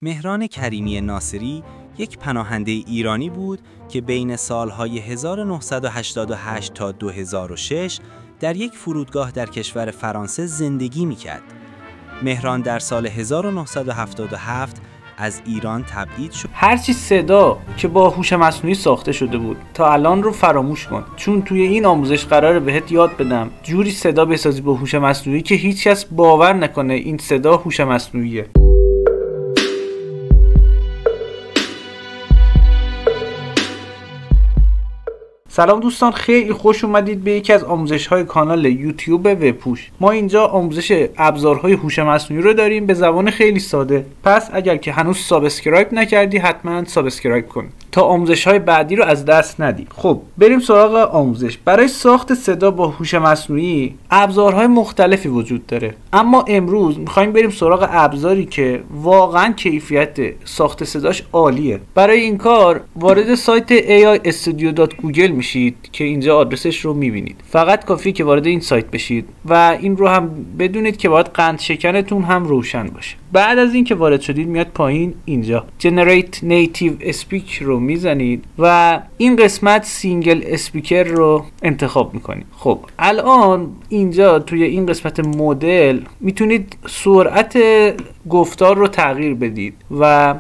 مهران کریمی ناصری یک پناهنده ایرانی بود که بین سالهای 1988 تا 2006 در یک فرودگاه در کشور فرانسه زندگی می‌کرد. مهران در سال 1977 از ایران تبعید شد. هرچی صدا که با هوش مصنوعی ساخته شده بود تا الان رو فراموش کن، چون توی این آموزش قراره بهت یاد بدم جوری صدا بسازی با هوش مصنوعی که هیچ کس باور نکنه این صدا هوش مصنوعیه. سلام دوستان، خیلی خوش اومدید به یکی از آموزش‌های کانال یوتیوب وب‌هوش. ما اینجا آموزش ابزارهای هوش مصنوعی رو داریم به زبان خیلی ساده. پس اگر که هنوز سابسکرایب نکردی حتما سابسکرایب کن تا آموزش‌های بعدی رو از دست ندی. خب بریم سراغ آموزش. برای ساخت صدا با هوش مصنوعی ابزارهای مختلفی وجود داره، اما امروز می‌خوایم بریم سراغ ابزاری که واقعا کیفیت ساخت صداش عالیه. برای این کار وارد سایت aistudio.google میشید که اینجا آدرسش رو میبینید. فقط کافیه که وارد این سایت بشید و این رو هم بدونید که باید قند شکنتون هم روشن باشه. بعد از این که وارد شدید میاد پایین اینجا Generate Native Speak رو میزنید و این قسمت سینگل اسپیکر رو انتخاب میکنید. خب الان اینجا توی این قسمت مدل میتونید سرعت گفتار رو تغییر بدید و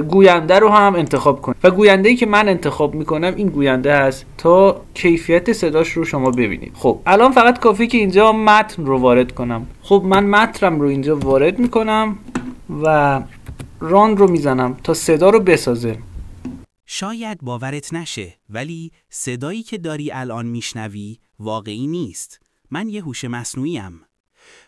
گوینده رو هم انتخاب کنید و گوینده‌ای که من انتخاب میکنم این گوینده هست تا کیفیت صداش رو شما ببینید. خب الان فقط کافیه که اینجا متن رو وارد کنم. خب من متنم رو اینجا وارد میکنم و ران رو میزنم تا صدا رو بسازه. شاید باورت نشه، ولی صدایی که داری الان میشنوی واقعی نیست. من یه هوش مصنوعیم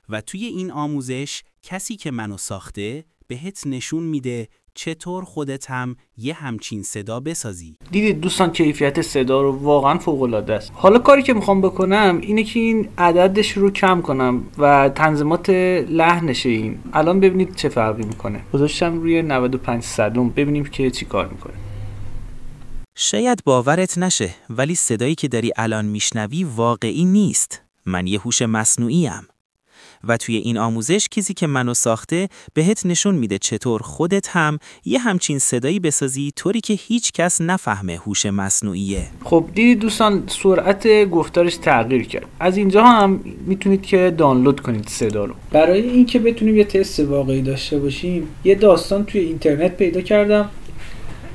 و توی این آموزش کسی که منو ساخته بهت نشون میده چطور خودت هم یه همچین صدا بسازی. دیدید دوستان کیفیت صدا رو واقعا فوق العاده است. حالا کاری که میخوام بکنم اینه که این عددش رو کم کنم و تنظیمات لحنش این الان ببینید چه فرقی میکنه. گذاشتم روی 95 صدم ببینیم که چی کار میکنه. شاید باورت نشه، ولی صدایی که داری الان میشنوی واقعی نیست. من یه هوش مصنوعیم و توی این آموزش کسی که منو ساخته بهت نشون میده چطور خودت هم یه همچین صدایی بسازی طوری که هیچ کس نفهمه هوش مصنوعیه. خب دیدید دوستان سرعت گفتارش تغییر کرد. از اینجا هم میتونید که دانلود کنید صدا رو. برای اینکه بتونیم یه تست واقعی داشته باشیم یه داستان توی اینترنت پیدا کردم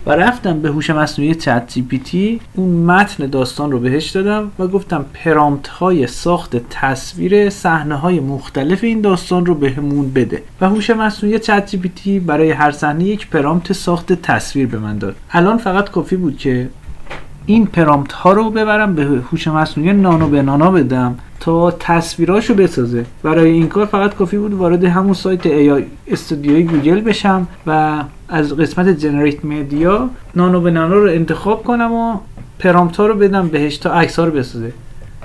و رفتم به هوش مصنوعی چت جی پی تی، اون متن داستان رو بهش دادم و گفتم پرامپت های ساخت تصویر صحنه های مختلف این داستان رو بهمون بده و هوش مصنوعی چت جی پی تی برای هر صحنه یک پرامپت ساخت تصویر به من داد. الان فقط کافی بود که این پرامپت ها رو ببرم به هوش مصنوعی نانو به نانا بدم تا تصویراشو بسازه. برای این کار فقط کافی بود وارد همون سایت AI استودیوی گوگل بشم و از قسمت جنریت مدیا نانو به نانو رو انتخاب کنم و پرامپت ها رو بدم بهش تا عکس ها رو بسازه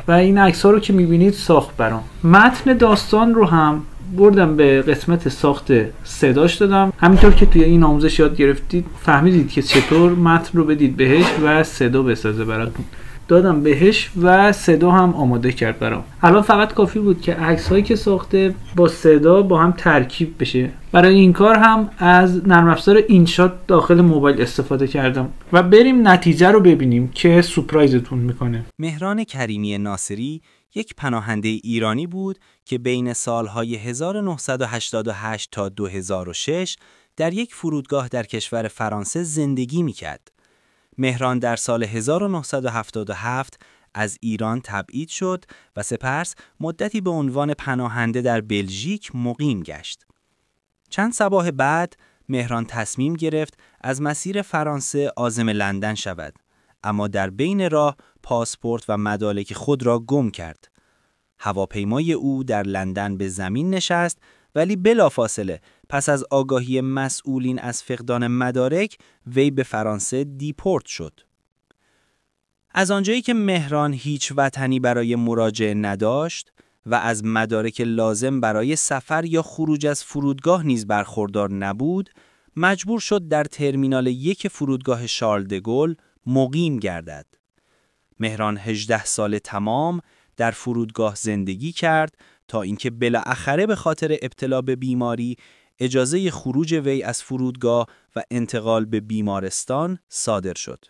و این عکس ها رو که میبینید ساخت برام. متن داستان رو هم بردم به قسمت ساخت صداش دادم. همینطور که توی این آموزش یاد گرفتید فهمیدید که چطور متن رو بدید بهش و صدا بسازه براتون. دادم بهش و صدا هم آماده کرد برام. الان فقط کافی بود که عکس هایی که ساخته با صدا با هم ترکیب بشه. برای این کار هم از نرم افزار اینشات داخل موبایل استفاده کردم و بریم نتیجه رو ببینیم که سورپرایزتون میکنه. مهران کریمی ناصری یک پناهنده ایرانی بود که بین سالهای 1988 تا 2006 در یک فرودگاه در کشور فرانسه زندگی میکرد. مهران در سال 1977 از ایران تبعید شد و سپس مدتی به عنوان پناهنده در بلژیک مقیم گشت. چند صباح بعد مهران تصمیم گرفت از مسیر فرانسه عازم لندن شود، اما در بین راه پاسپورت و مدارک خود را گم کرد. هواپیمای او در لندن به زمین نشست، ولی بلافاصله پس از آگاهی مسئولین از فقدان مدارک وی به فرانسه دیپورت شد. از آنجایی که مهران هیچ وطنی برای مراجعه نداشت و از مدارک لازم برای سفر یا خروج از فرودگاه نیز برخوردار نبود، مجبور شد در ترمینال 1 فرودگاه شارل دگول مقیم گردد. مهران 18 سال تمام در فرودگاه زندگی کرد تا اینکه بالاخره به خاطر ابتلا به بیماری اجازه خروج وی از فرودگاه و انتقال به بیمارستان صادر شد.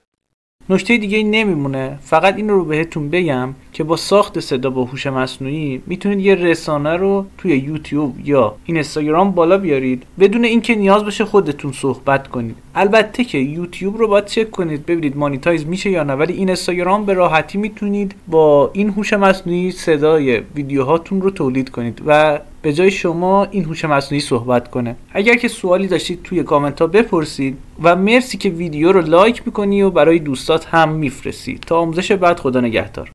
نکته دیگه این نمیمونه، فقط این رو بهتون بگم که با ساخت صدا با هوش مصنوعی میتونید یه رسانه رو توی یوتیوب یا اینستاگرام بالا بیارید بدون اینکه نیاز باشه خودتون صحبت کنید. البته که یوتیوب رو باید چک کنید ببینید مانیتایز میشه یا نه، ولی اینستاگرام به راحتی میتونید با این هوش مصنوعی صدای ویدیوهاتون رو تولید کنید و به جای شما این هوش مصنوعی صحبت کنه. اگر که سوالی داشتید توی کامنت ها بپرسید و مرسی که ویدیو رو لایک میکنی و برای دوستات هم میفرستی. تا آموزش بعد، خدا نگهدار.